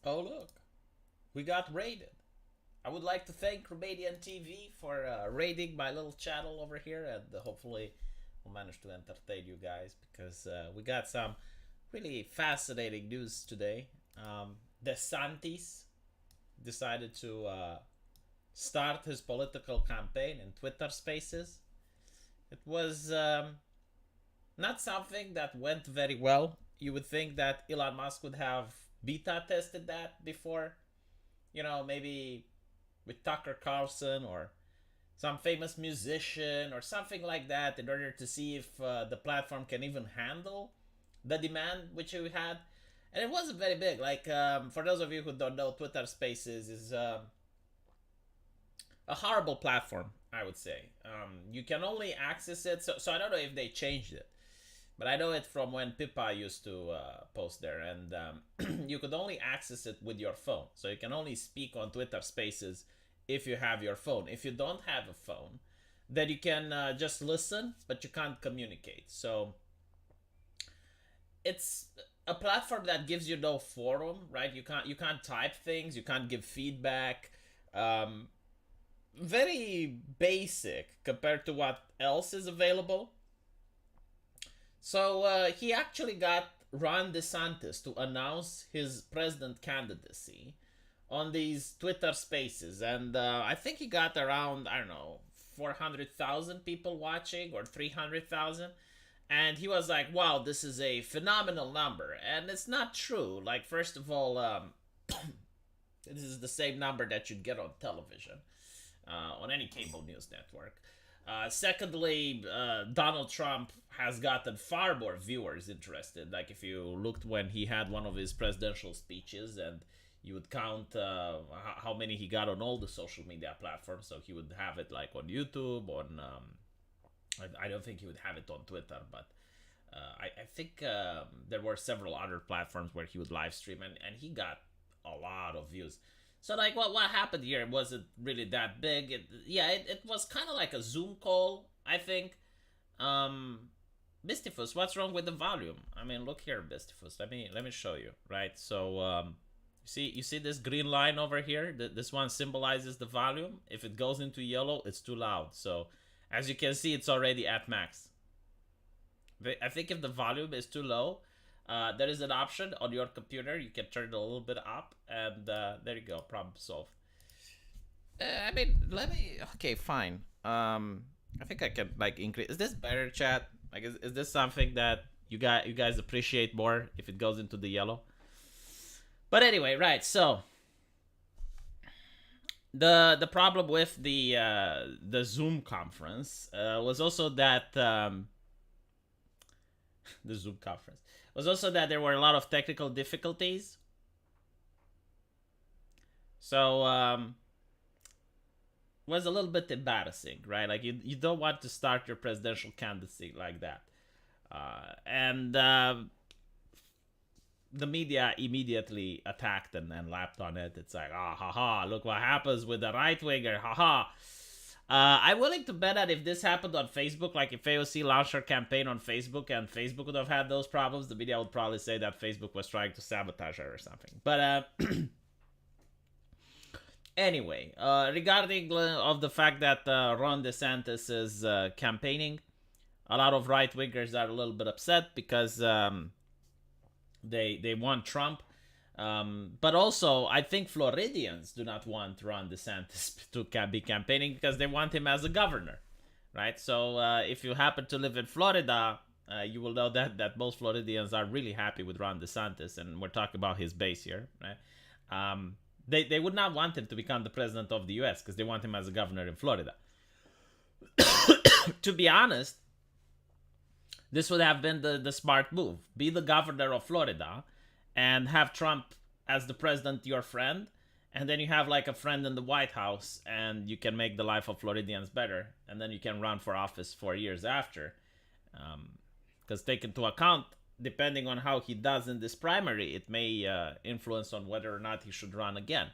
Oh, look, we got raided. I would like to thank Romanian TV for raiding my little channel over here, and hopefully we'll manage to entertain you guys because we got some really fascinating news today. DeSantis decided to start his political campaign in Twitter Spaces. It was not something that went very well. You would think that Elon Musk would have beta tested that before, maybe with Tucker Carlson or some famous musician or something like that in order to see if the platform can even handle the demand which we had. And it wasn't very big. Like, for those of you who don't know, Twitter Spaces is a horrible platform, I would say. You can only access it. So I don't know if they changed it. But I know it from when Pippa used to post there, and you could only access it with your phone. So you can only speak on Twitter Spaces if you have your phone. If you don't have a phone, then you can just listen, but you can't communicate. So it's a platform that gives you no forum, right? You can't type things, you can't give feedback. Um, Very basic compared to what else is available. So he actually got Ron DeSantis to announce his president candidacy on these Twitter Spaces, and I think he got around, I don't know, 400,000 people watching or 300,000. And he was like, "Wow, this is a phenomenal number," and it's not true. Like, first of all, this is the same number that you'd get on television, on any cable news network. Secondly, Donald Trump has gotten far more viewers interested. Like, if you looked when he had one of his presidential speeches, and you would count how many he got on all the social media platforms. So he would have it like on YouTube, on I don't think he would have it on Twitter, but I think there were several other platforms where he would live stream, and he got a lot of views. So, like, what happened here? It wasn't really that big. It was kind of like a Zoom call, I think. Mistifus, what's wrong with the volume? I mean, look here, Mistifus. Let me show you. Right. So, you see this green line over here. This one symbolizes the volume. If it goes into yellow, it's too loud. So, as you can see, it's already at max. I think if the volume is too low, there is an option on your computer. You can turn it a little bit up, and there you go. Problem solved. I mean, let me. Okay, fine. I think I can like increase. Is this better, chat? Like, is this something that you guys appreciate more if it goes into the yellow? But anyway, right. So the problem with the Zoom conference was also that the Zoom conference was also that there were a lot of technical difficulties. So was a little bit embarrassing, right? Like, you don't want to start your presidential candidacy like that, and the media immediately attacked and lapped on it. It's like, ah, haha, look what happens with the right winger, haha. I'm willing to bet that if this happened on Facebook, like if AOC launched her campaign on Facebook and Facebook would have had those problems, the media would probably say that Facebook was trying to sabotage her or something. But anyway, regarding of the fact that Ron DeSantis is campaigning, a lot of right wingers are a little bit upset because they want Trump. But also, I think Floridians do not want Ron DeSantis to be campaigning because they want him as a governor, right? So if you happen to live in Florida, you will know that most Floridians are really happy with Ron DeSantis, and we're talking about his base here, right? They would not want him to become the president of the U.S. because they want him as a governor in Florida. To be honest, this would have been the smart move. Be the governor of Florida and have Trump as the president your friend, and then you have like a friend in the White House, and you can make the life of Floridians better, and then you can run for office 4 years after. Because take into account, depending on how he does in this primary, it may influence on whether or not he should run again.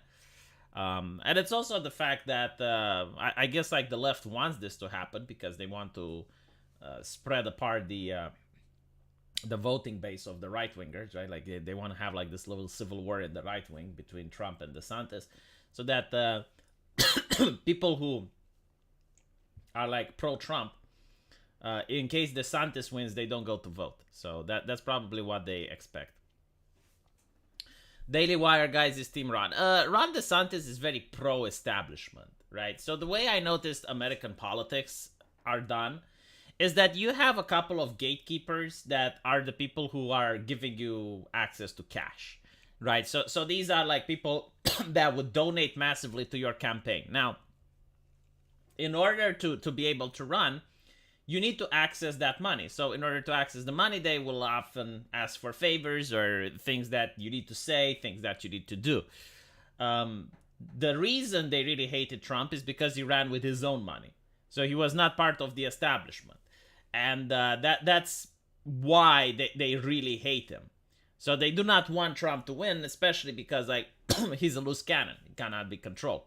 And it's also the fact that I guess like the left wants this to happen because they want to spread apart the voting base of the right wingers, right? Like they want to have like this little civil war in the right wing between Trump and DeSantis, so that people who are like pro-Trump, in case DeSantis wins, they don't go to vote. So that's probably what they expect. Daily Wire, guys, is Team Ron. Ron DeSantis is very pro-establishment, right? So the way I noticed American politics are done is that you have a couple of gatekeepers that are the people who are giving you access to cash, right? So these are like people that would donate massively to your campaign. Now, in order to be able to run, you need to access that money. So in order to access the money, they will often ask for favors or things that you need to say, things that you need to do. The reason they really hated Trump is because he ran with his own money. So he was not part of the establishment. And that's why they really hate him. So they do not want Trump to win, especially because like he's a loose cannon. He cannot be controlled.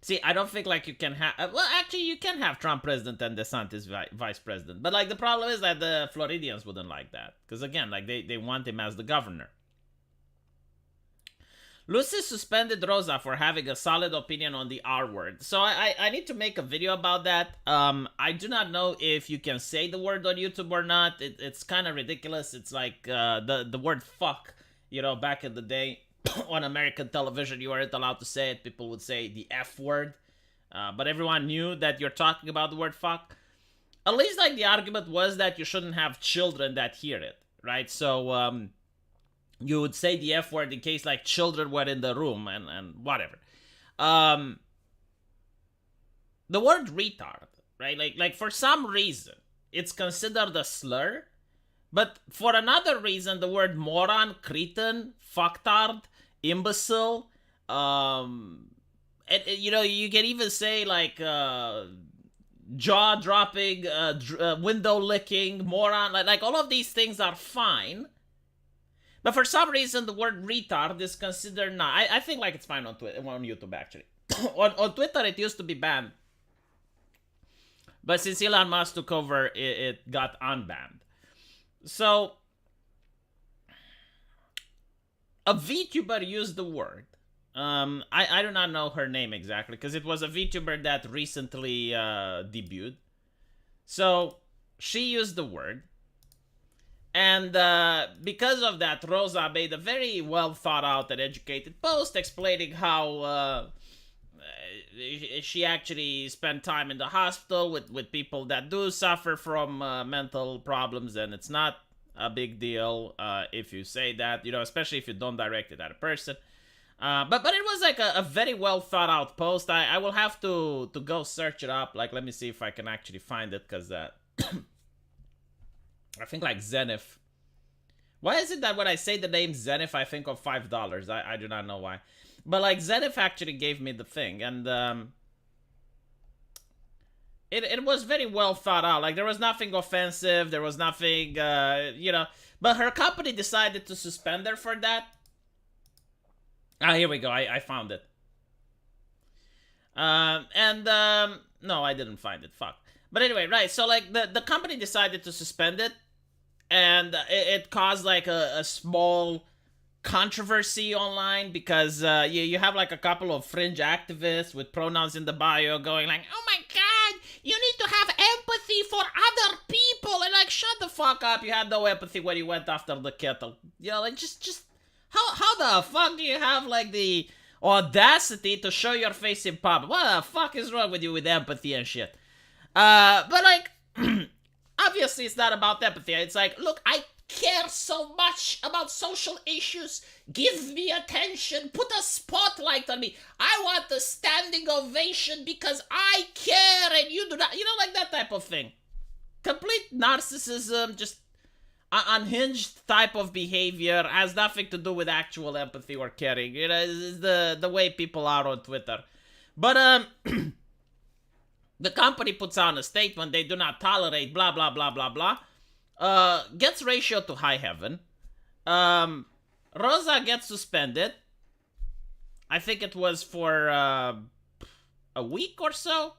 See, I don't think like you can have... Well, actually, you can have Trump president and DeSantis vice president. But like the problem is that the Floridians wouldn't like that. Because again, like they want him as the governor. Lucy suspended Rosa for having a solid opinion on the R word. So I need to make a video about that. I do not know if you can say the word on YouTube or not. It's kind of ridiculous. It's like the word fuck. You know, back in the day on American television, you weren't allowed to say it. People would say the F word. But everyone knew that you're talking about the word fuck. At least like the argument was that you shouldn't have children that hear it. Right? So... you would say the F word in case like children were in the room and whatever. The word retard, right? Like for some reason, it's considered a slur. But for another reason, the word moron, cretin, fucktard, imbecile, you know, you can even say like jaw-dropping, window-licking, moron. Like all of these things are fine. But for some reason, the word retard is considered not. I think like it's fine on YouTube, actually. on Twitter, it used to be banned. But since Elon Musk took over, it got unbanned. So, a VTuber used the word. I do not know her name exactly, because it was a VTuber that recently debuted. So, she used the word. And because of that, Rosa made a very well thought out and educated post explaining how she actually spent time in the hospital with people that do suffer from mental problems, and it's not a big deal if you say that, you know, especially if you don't direct it at a person. But it was like a very well thought out post. I will have to go search it up. Like, let me see if I can actually find it, because I think like Zenith. Why is it that when I say the name Zenith, I think of $5? I do not know why. But like Zenith actually gave me the thing, and it was very well thought out. Like there was nothing offensive, there was nothing, you know. But her company decided to suspend her for that. Ah, here we go. I found it. No, I didn't find it. Fuck. But anyway, right, so like the company decided to suspend it, and it caused like a small controversy online because you have like a couple of fringe activists with pronouns in the bio going like, oh my god, you need to have empathy for other people, and like, shut the fuck up, you had no empathy when you went after the kettle. You know, like just how the fuck do you have like the audacity to show your face in public? What the fuck is wrong with you with empathy and shit? But like, obviously it's not about empathy. It's like, look, I care so much about social issues. Give me attention. Put a spotlight on me. I want a standing ovation because I care and you do not. You know, like that type of thing. Complete narcissism, just unhinged type of behavior, has nothing to do with actual empathy or caring. You know, it's the way people are on Twitter. But, the company puts out a statement, they do not tolerate blah, blah, blah, blah, blah. Gets ratioed to high heaven. Rosa gets suspended. I think it was for a week or so.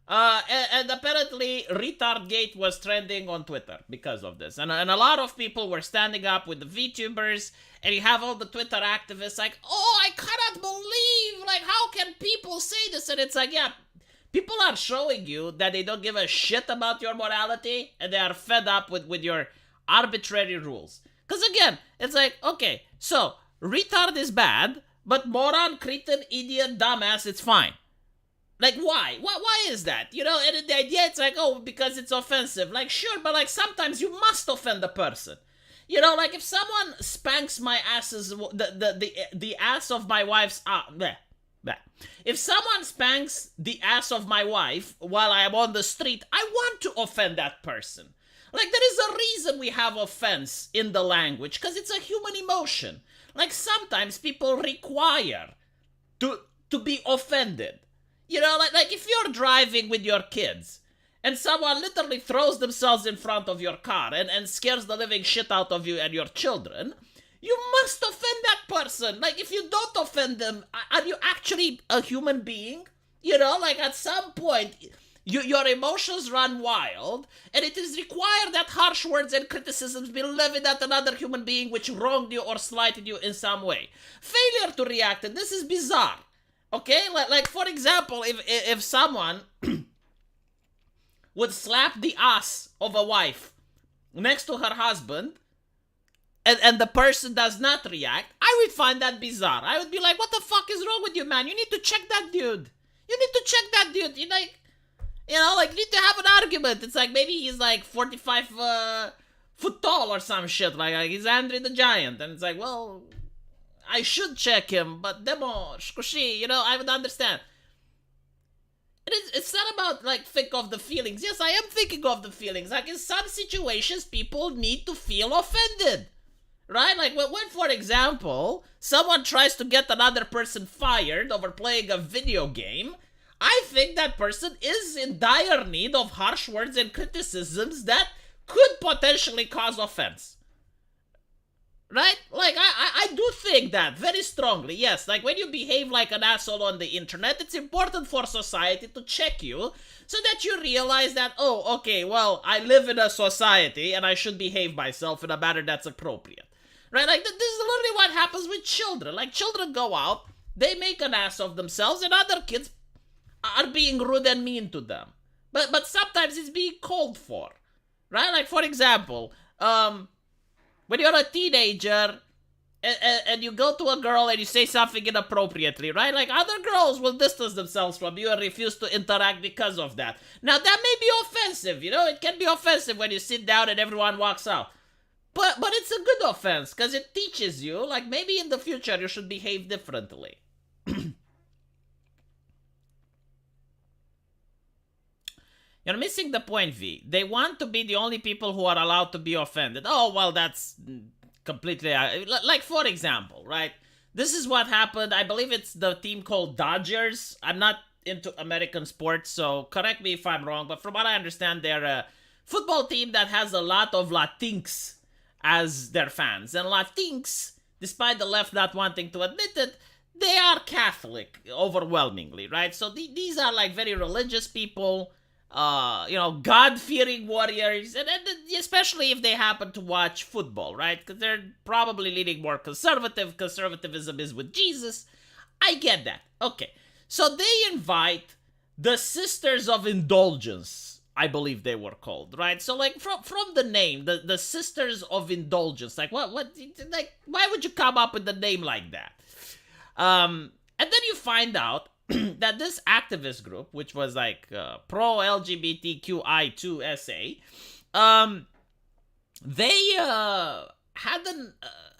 And apparently, Retardgate was trending on Twitter because of this. And a lot of people were standing up with the VTubers, and you have all the Twitter activists like, oh, I cannot believe, like, how can people say this? And it's like, yeah, people are showing you that they don't give a shit about your morality, and they are fed up with your arbitrary rules. Because again, it's like, okay, so retard is bad, but moron, cretin, idiot, dumbass, it's fine. Like, why? Why is that? You know, and the idea, it's like, oh, because it's offensive. Like, sure, but like sometimes you must offend a person. You know, like if someone spanks my ass's the ass of my wife's bleh, bleh. If someone spanks the ass of my wife while I am on the street, I want to offend that person. Like, there is a reason we have offense in the language, because it's a human emotion. Like, sometimes people require to be offended. You know, like if you're driving with your kids and someone literally throws themselves in front of your car and scares the living shit out of you and your children, you must offend that person. Like, if you don't offend them, are you actually a human being? You know, like at some point, your emotions run wild, and it is required that harsh words and criticisms be levied at another human being which wronged you or slighted you in some way. Failure to react, and this is bizarre. Okay, like for example, if someone would slap the ass of a wife next to her husband, and the person does not react, I would find that bizarre. I would be like, what the fuck is wrong with you, man? You need to check that dude. You need to check that dude. You need to have an argument. It's like maybe he's like 45 foot tall or some shit. Like he's Andre the Giant, and it's like, well, I should check him, but demo, shkushi, I would understand. It's not about, like, think of the feelings. Yes, I am thinking of the feelings. Like, in some situations, people need to feel offended. Right? Like, when, for example, someone tries to get another person fired over playing a video game, I think that person is in dire need of harsh words and criticisms that could potentially cause offense. Right? Like, I do think that very strongly, yes. Like, when you behave like an asshole on the internet, it's important for society to check you so that you realize that, oh, okay, well, I live in a society and I should behave myself in a manner that's appropriate. Right? Like, this is literally what happens with children. Like, children go out, they make an ass of themselves, and other kids are being rude and mean to them. But sometimes it's being called for. Right? Like, for example, when you're a teenager and you go to a girl and you say something inappropriately, right? Like, other girls will distance themselves from you and refuse to interact because of that. Now, that may be offensive, it can be offensive when you sit down and everyone walks out. But it's a good offense, because it teaches you, like, maybe in the future you should behave differently. You're missing the point, V. They want to be the only people who are allowed to be offended. Oh, well, that's completely... like, for example, right? This is what happened. I believe it's the team called Dodgers. I'm not into American sports, so correct me if I'm wrong. But from what I understand, they're a football team that has a lot of Latinx as their fans. And Latinx, despite the left not wanting to admit it, they are Catholic, overwhelmingly, right? So these are, like, very religious people... God-fearing warriors, and especially if they happen to watch football, right? Because they're probably leaning more conservative. Conservatism is with Jesus. I get that. Okay. So they invite the Sisters of Indulgence, I believe they were called, right? So, like, from the name, the Sisters of Indulgence, like, what, like, why would you come up with a name like that? And then you find out that this activist group, which was like pro-LGBTQI2SA, they had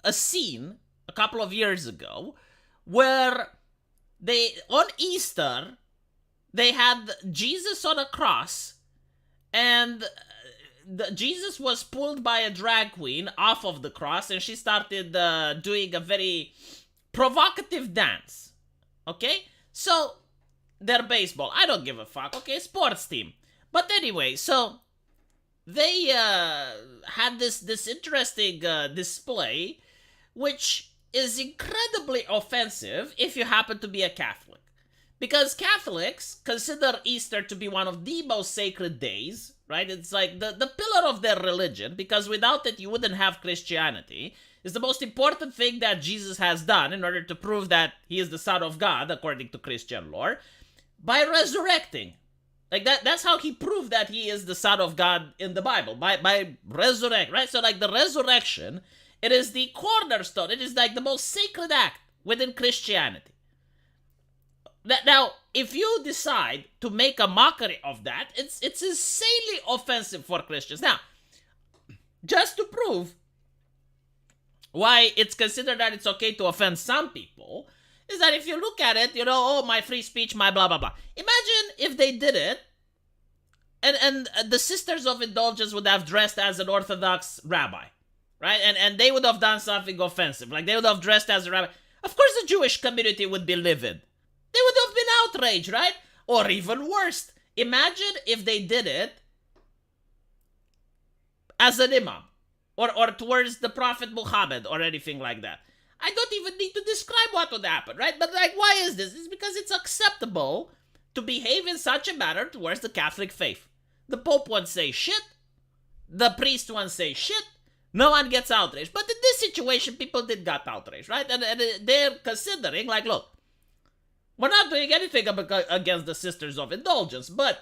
a scene a couple of years ago where on Easter, they had Jesus on a cross, and Jesus was pulled by a drag queen off of the cross, and she started doing a very provocative dance. Okay? So, they're baseball. I don't give a fuck. Okay, sports team. But anyway, so they had this interesting display, which is incredibly offensive if you happen to be a Catholic. Because Catholics consider Easter to be one of the most sacred days, right? It's like the pillar of their religion, because without it, you wouldn't have Christianity. It's the most important thing that Jesus has done in order to prove that he is the Son of God, according to Christian lore, by resurrecting. Like that's how he proved that he is the Son of God in the Bible, by resurrect, right? So like the resurrection, it is the cornerstone. It is like the most sacred act within Christianity. Now, if you decide to make a mockery of that, it's insanely offensive for Christians. Now, just to prove why it's considered that it's okay to offend some people, is that if you look at it, oh, my free speech, my blah, blah, blah. Imagine if they did it, and the Sisters of Indulgence would have dressed as an Orthodox rabbi, right? And they would have done something offensive. Like, they would have dressed as a rabbi. Of course, the Jewish community would be livid. They would have been outraged, right? Or even worse, imagine if they did it as an imam, or towards the Prophet Muhammad, or anything like that. I don't even need to describe what would happen, right? But like, why is this? It's because it's acceptable to behave in such a manner towards the Catholic faith. The Pope won't say shit. The priest won't say shit. No one gets outraged. But in this situation, people did get outraged, right? And they're considering, like, look, we're not doing anything against the Sisters of Indulgence, but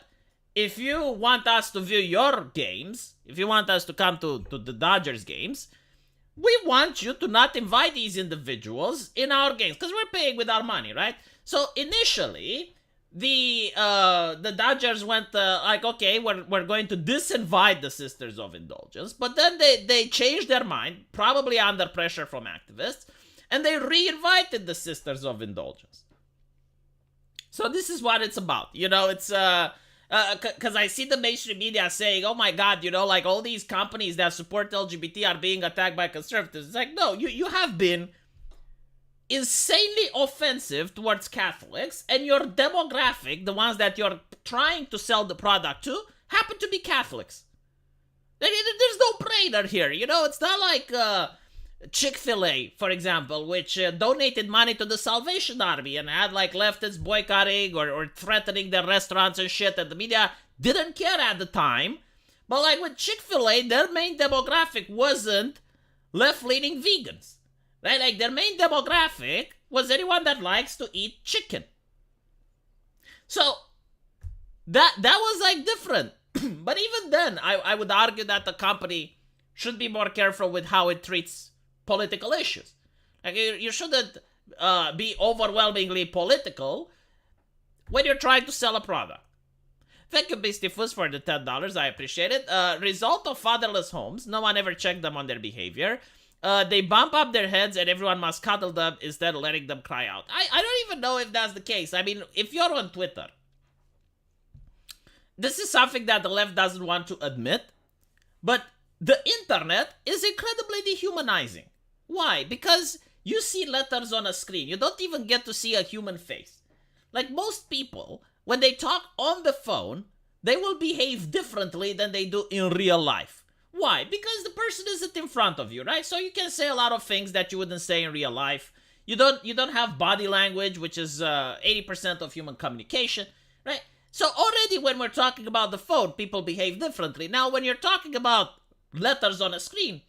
if you want us to view your games, if you want us to come to the Dodgers games, we want you to not invite these individuals in our games, because we're paying with our money, right? So initially, the Dodgers went like, okay, we're going to disinvite the Sisters of Indulgence, but then they changed their mind, probably under pressure from activists, and they re-invited the Sisters of Indulgence. So this is what it's about. It's because I see the mainstream media saying, oh my God, like all these companies that support LGBT are being attacked by conservatives. It's like, no, you have been insanely offensive towards Catholics, and your demographic, the ones that you're trying to sell the product to, happen to be Catholics. There's no brainer here. It's not like Chick-fil-A, for example, which donated money to the Salvation Army and had like leftists boycotting or threatening their restaurants and shit, and the media didn't care at the time. But like with Chick-fil-A, their main demographic wasn't left-leaning vegans, right? Like their main demographic was anyone that likes to eat chicken. So that was like different. But even then, I would argue that the company should be more careful with how it treats political issues. Like you shouldn't be overwhelmingly political when you're trying to sell a product. Thank you, Beastie Fuzz, for the $10. I appreciate it. Result of fatherless homes. No one ever checked them on their behavior. They bump up their heads and everyone must cuddle them instead of letting them cry out. I don't even know if that's the case. I mean, if you're on Twitter, this is something that the left doesn't want to admit, but the internet is incredibly dehumanizing. Why? Because you see letters on a screen. You don't even get to see a human face. Like most people, when they talk on the phone, they will behave differently than they do in real life. Why? Because the person isn't in front of you, right? So you can say a lot of things that you wouldn't say in real life. You don't have body language, which is 80% of human communication, right? So already when we're talking about the phone, people behave differently. Now, when you're talking about letters on a screen,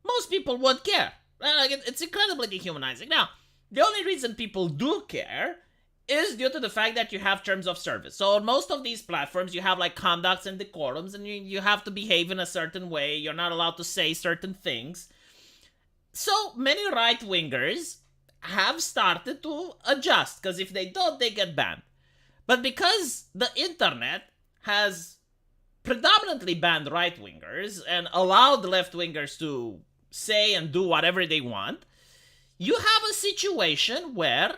most people won't care. Like it's incredibly dehumanizing. Now, the only reason people do care is due to the fact that you have terms of service. So on most of these platforms, you have like conducts and decorums, and you have to behave in a certain way. You're not allowed to say certain things. So many right-wingers have started to adjust, because if they don't, they get banned. But because the internet has predominantly banned right-wingers and allowed left-wingers to say and do whatever they want, you have a situation where,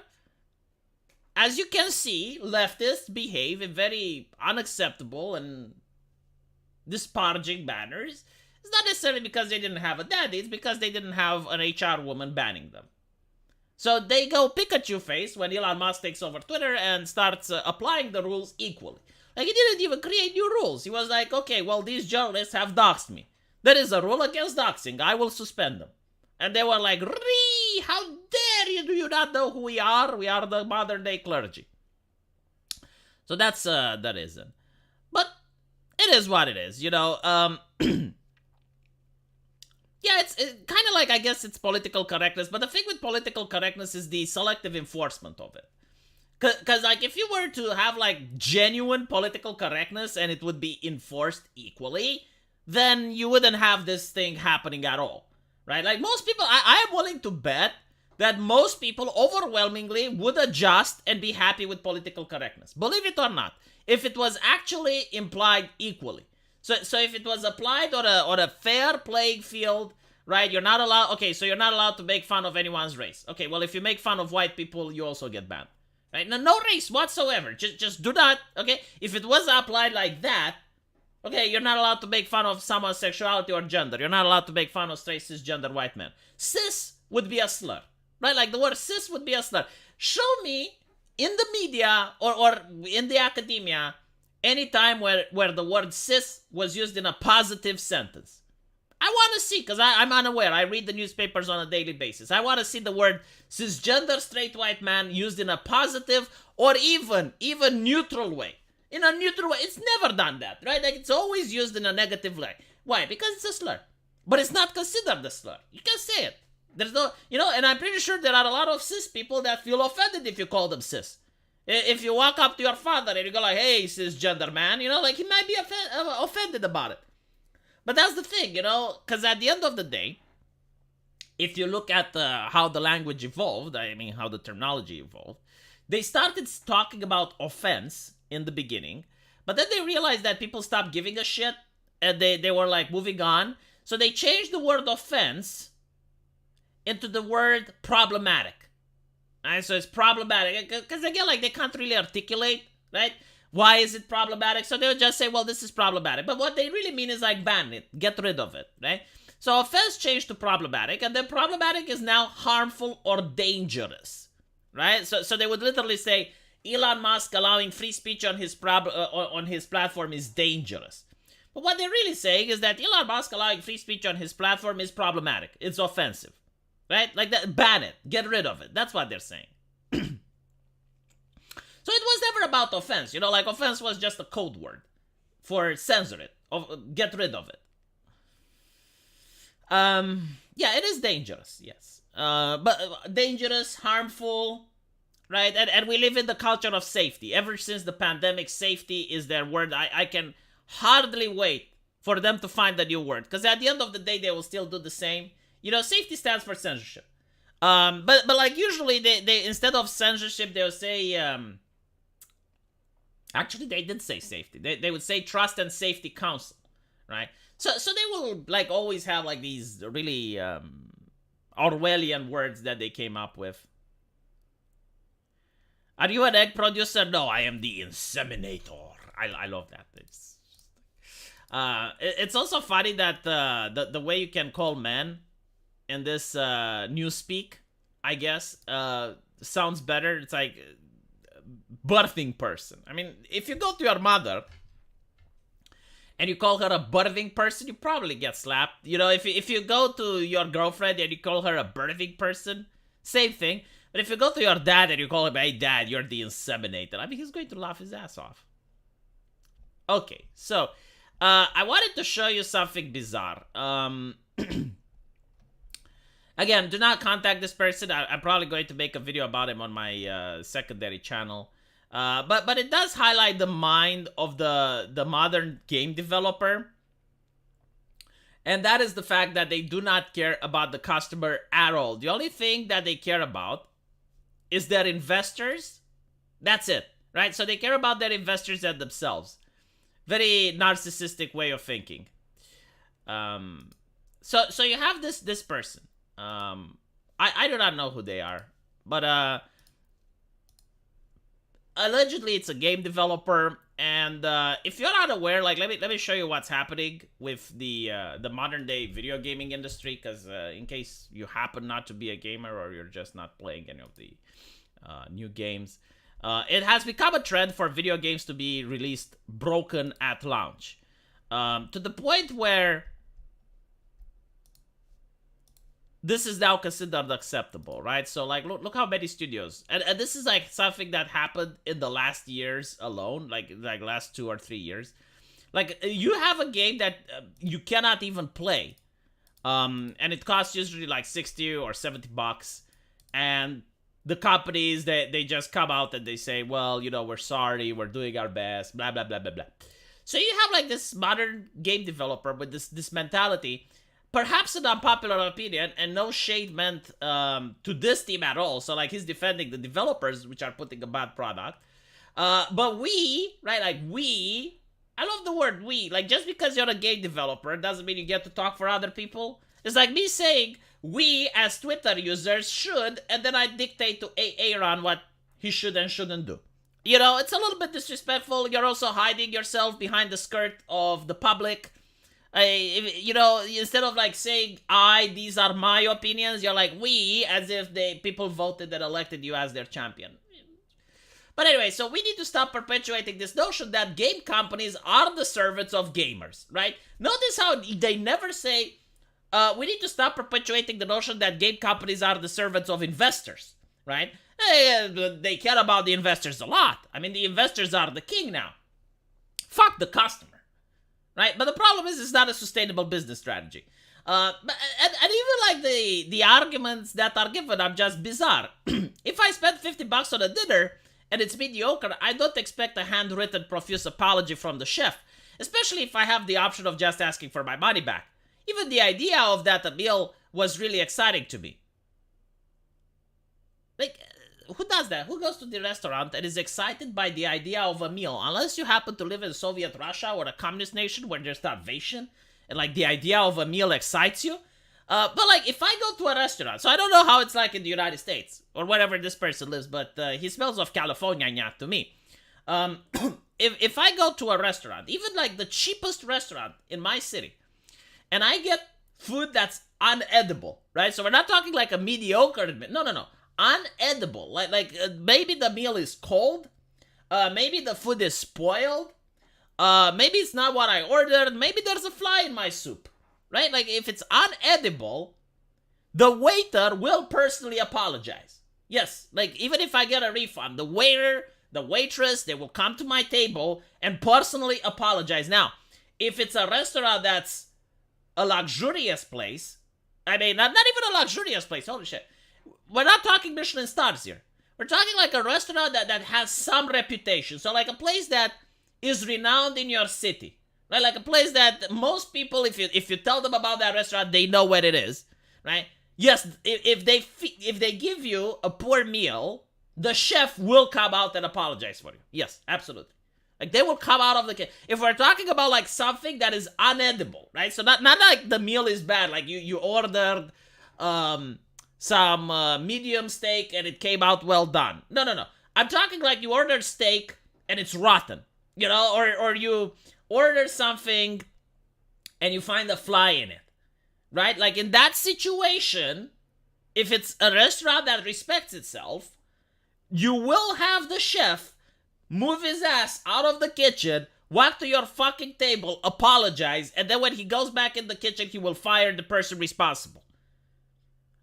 as you can see, leftists behave in very unacceptable and disparaging manners. It's not necessarily because they didn't have a daddy, it's because they didn't have an HR woman banning them. So they go Pikachu face when Elon Musk takes over Twitter and starts applying the rules equally. Like, he didn't even create new rules. He was like, okay, well, these journalists have doxed me. There is a rule against doxing. I will suspend them. And they were like, how dare you? Do you not know who we are? We are the modern day clergy. So that's the reason. But it is what it is, you know. Yeah, it's kind of like, I guess it's political correctness, but the thing with political correctness is the selective enforcement of it. Because, like, if you were to have, like, genuine political correctness and it would be enforced equally, then you wouldn't have this thing happening at all, right? Like, most people, I am willing to bet that most people overwhelmingly would adjust and be happy with political correctness. Believe it or not, if it was actually implied equally. So if it was applied on a fair playing field, right, you're not allowed, okay, so you're not allowed to make fun of anyone's race. Okay, well, if you make fun of white people, you also get banned. Right? No race whatsoever. Just do not, okay? If it was applied like that, okay, you're not allowed to make fun of someone's sexuality or gender. You're not allowed to make fun of straight cisgender white men. Cis would be a slur, right? Like the word cis would be a slur. Show me in the media or in the academia any time where the word cis was used in a positive sentence. I want to see, because I'm unaware. I read the newspapers on a daily basis. I want to see the word cisgender straight white man used in a positive or even neutral way. In a neutral way. It's never done that, right? Like, it's always used in a negative way. Why? Because it's a slur. But it's not considered a slur. You can say it. There's no, you know, and I'm pretty sure there are a lot of cis people that feel offended if you call them cis. If you walk up to your father and you go like, hey, cisgender man, you know, like, he might be offended about it. But that's the thing, you know, because at the end of the day, if you look at how the language evolved, I mean, how the terminology evolved, they started talking about offense in the beginning, but then they realized that people stopped giving a shit, and they were, like, moving on. So they changed the word offense into the word problematic. Right? So it's problematic, because again, like, they can't really articulate, right? Why is it problematic? So they would just say, well, this is problematic. But what they really mean is, like, ban it. Get rid of it, right? So offense changed to problematic, and then problematic is now harmful or dangerous, right? So they would literally say, Elon Musk allowing free speech on his platform is dangerous. But what they're really saying is that Elon Musk allowing free speech on his platform is problematic. It's offensive, right? Like that, ban it. Get rid of it. That's what they're saying. So it was never about offense, you know, like offense was just a code word for censor it, get rid of it. Yeah, it is dangerous, yes. But dangerous, harmful, right? And we live in the culture of safety. Ever since the pandemic, safety is their word. I can hardly wait for them to find a new word, because at the end of the day, they will still do the same. You know, safety stands for censorship. But like usually they instead of censorship, they'll say, actually, they did say safety. They would say Trust and Safety Council, right? So they will, like, always have, like, these really Orwellian words that they came up with. Are you an egg producer? No, I am the inseminator. I love that. It's also funny that the way you can call men in this newspeak, I guess, sounds better. It's like birthing person. I mean, if you go to your mother and you call her a birthing person, you probably get slapped. You know, if you go to your girlfriend and you call her a birthing person, same thing. But if you go to your dad and you call him, hey dad, you're the inseminator, I mean, he's going to laugh his ass off. Okay, so I wanted to show you something bizarre. Again, do not contact this person. I'm probably going to make a video about him on my secondary channel. But it does highlight the mind of the modern game developer. And that is the fact that they do not care about the customer at all. The only thing that they care about is their investors. That's it, right? So they care about their investors and themselves. Very narcissistic way of thinking. So you have this person. I do not know who they are, but allegedly it's a game developer, and if you're not aware, like, let me show you what's happening with the modern day video gaming industry, because in case you happen not to be a gamer or you're just not playing any of the new games, it has become a trend for video games to be released broken at launch, to the point where this is now considered acceptable, right? So like look how many studios, and this is like something that happened in the last years alone, like last 2 or 3 years. Like you have a game that you cannot even play, and it costs usually like 60 or 70 bucks, and the companies they just come out and they say, well, we're sorry, we're doing our best, blah blah blah blah blah. So you have like this modern game developer with this mentality, perhaps an unpopular opinion, and no shade meant to this team at all. So like he's defending the developers, which are putting a bad product. But we, right, like we, I love the word we. Like just because you're a game developer doesn't mean you get to talk for other people. It's like me saying we as Twitter users should, and then I dictate to Aaron what he should and shouldn't do. It's a little bit disrespectful. You're also hiding yourself behind the skirt of the public. Instead of like saying these are my opinions, you're like we, as if people voted and elected you as their champion. But anyway, so we need to stop perpetuating this notion that game companies are the servants of gamers, right? Notice how they never say, we need to stop perpetuating the notion that game companies are the servants of investors, right? They care about the investors a lot. I mean, the investors are the king now. Fuck the customer, right? But the problem is it's not a sustainable business strategy. And even like the arguments that are given are just bizarre. If I spend 50 bucks on a dinner and it's mediocre, I don't expect a handwritten profuse apology from the chef, especially if I have the option of just asking for my money back. Even the idea of that meal was really exciting to me. Like, who does that? Who goes to the restaurant and is excited by the idea of a meal? Unless you happen to live in Soviet Russia or a communist nation where there's starvation, and like the idea of a meal excites you. But like, if I go to a restaurant, so I don't know how it's like in the United States or wherever this person lives, but he smells of California to me. If I go to a restaurant, even like the cheapest restaurant in my city, and I get food that's unedible, right? So we're not talking like a mediocre, no, unedible. Like maybe the meal is cold, maybe the food is spoiled, maybe it's not what I ordered, maybe there's a fly in my soup, right? Like if it's unedible, the waiter will personally apologize. Yes, like even if I get a refund, the waiter, the waitress, they will come to my table and personally apologize. Now, if it's a restaurant that's a luxurious place, I mean, not even a luxurious place, holy shit. We're not talking Michelin stars here. We're talking like a restaurant that has some reputation. So like a place that is renowned in your city. Right? Like a place that most people, if you tell them about that restaurant, they know where it is. Right? Yes, if they give you a poor meal, the chef will come out and apologize for you. Yes, absolutely. Like they will come out of the kitchen. If we're talking about like something that is unedible, right? So not like the meal is bad. Like you ordered some medium steak and it came out well done. No. I'm talking like you ordered steak and it's rotten, or you order something and you find a fly in it, right? Like in that situation, if it's a restaurant that respects itself, you will have the chef move his ass out of the kitchen, walk to your fucking table, apologize, and then when he goes back in the kitchen, he will fire the person responsible.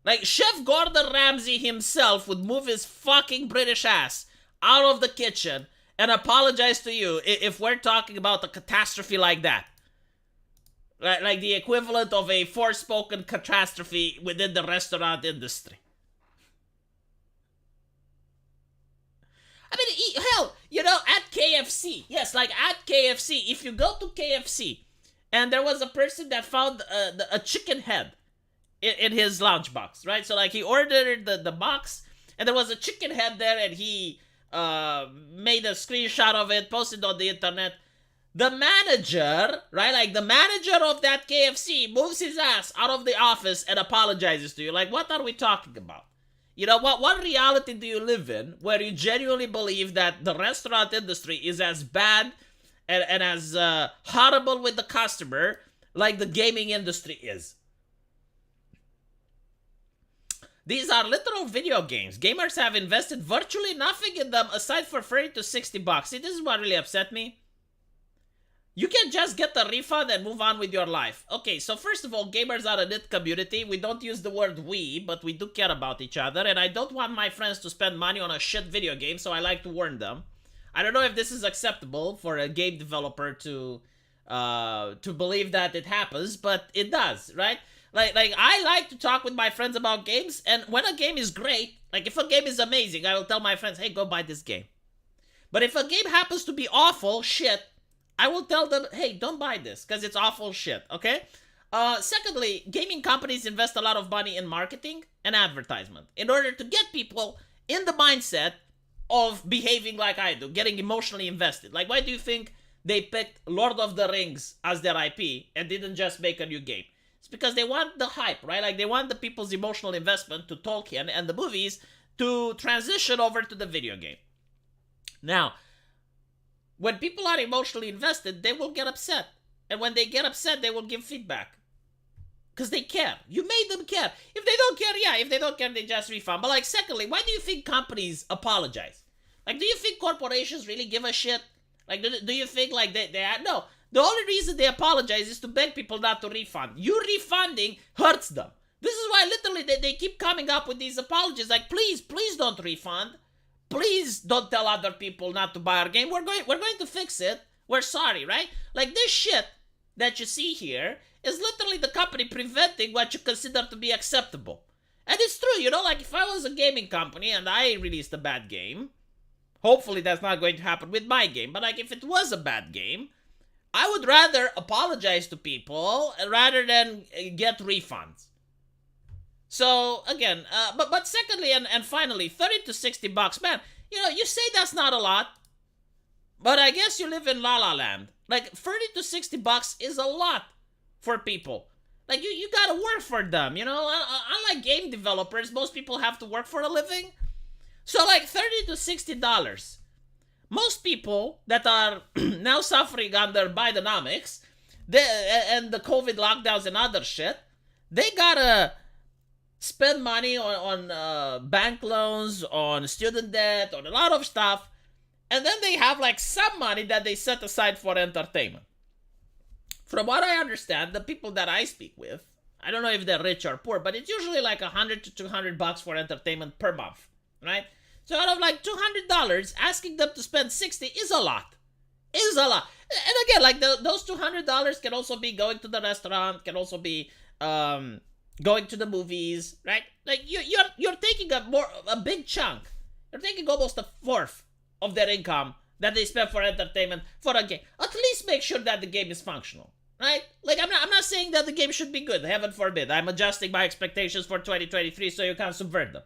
Like, Chef Gordon Ramsay himself would move his fucking British ass out of the kitchen and apologize to you if we're talking about a catastrophe like that. Like the equivalent of a forspoken catastrophe within the restaurant industry. I mean, hell, at KFC. Yes, like at KFC. If you go to KFC and there was a person that found a chicken head in his lunchbox, right? So, like, he ordered the box and there was a chicken head there and he made a screenshot of it, posted on the internet. The manager, right? Like, the manager of that KFC moves his ass out of the office and apologizes to you. Like, what are we talking about? What reality do you live in where you genuinely believe that the restaurant industry is as bad and as horrible with the customer like the gaming industry is? These are literal video games. Gamers have invested virtually nothing in them aside for $30 to $60. See, this is what really upset me. You can just get the refund and move on with your life. Okay, so first of all, gamers are a knit community. We don't use the word we, but we do care about each other. And I don't want my friends to spend money on a shit video game, so I like to warn them. I don't know if this is acceptable for a game developer to believe that it happens, but it does, right? Like I like to talk with my friends about games, and when a game is great, like if a game is amazing, I will tell my friends, hey, go buy this game. But if a game happens to be awful shit, I will tell them, hey, don't buy this, because it's awful shit, okay? Secondly, gaming companies invest a lot of money in marketing and advertisement in order to get people in the mindset of behaving like I do, getting emotionally invested. Like, why do you think they picked Lord of the Rings as their IP and didn't just make a new game? It's because they want the hype, right? Like, they want the people's emotional investment to Tolkien and the movies to transition over to the video game. Now, when people are emotionally invested, they will get upset. And when they get upset, they will give feedback. Because they care. You made them care. If they don't care, yeah. If they don't care, they just refund. But, like, secondly, why do you think companies apologize? Like, do you think corporations really give a shit? Like, do you think, like, they no. The only reason they apologize is to beg people not to refund. You refunding hurts them. This is why, literally, they keep coming up with these apologies. Like, please don't refund. Please don't tell other people not to buy our game. We're going to fix it. We're sorry, right? Like, this shit that you see here is literally the company preventing what you consider to be acceptable. And it's true, you know, like if I was a gaming company and I released a bad game, hopefully that's not going to happen with my game, but like if it was a bad game, I would rather apologize to people rather than get refunds. So again, but secondly and finally, 30 to 60 bucks, man, you know, you say that's not a lot, but I guess you live in La La Land. Like 30 to 60 bucks is a lot for people. Like you gotta work for them, you know. Unlike game developers, most people have to work for a living. So like 30 to 60 dollars. Most people that are now suffering under Bidenomics, and the COVID lockdowns and other shit, they gotta spend money on bank loans, on student debt, on a lot of stuff, and then they have like some money that they set aside for entertainment. From what I understand, the people that I speak with, I don't know if they're rich or poor, but it's usually like 100 to 200 bucks for entertainment per month, right? So out of like $200, asking them to spend 60 is a lot. Is a lot. And again, like those $200 can also be going to the restaurant, can also be going to the movies, right? Like you're taking a big chunk. You're taking almost a fourth of their income that they spend for entertainment for a game. At least make sure that the game is functional, right? Like I'm not saying that the game should be good. Heaven forbid. I'm adjusting my expectations for 2023 so you can't subvert them.